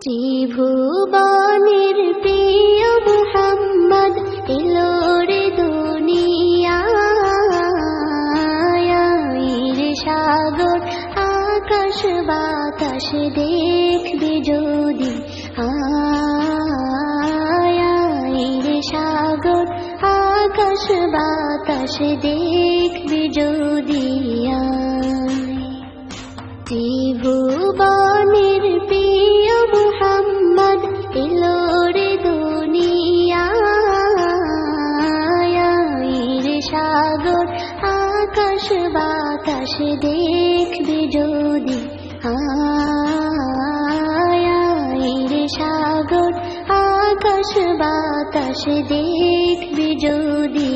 ত্রিভুবনের প্রিয় মুহাম্মদ এলো রে দুনিয়ায় রে সাগর আকাশ বাতাস দেখবে যদি রে সাগর আকাশ বাতাস দেখবে যদি ত্রিভুবনের প্রিয় মুহাম্মদ এলো রে দুনিয়ায় রে সাগর আকাশ বাতাস দেখবে যদি রে সাগর আকাশ বাতাস দেখবে যদি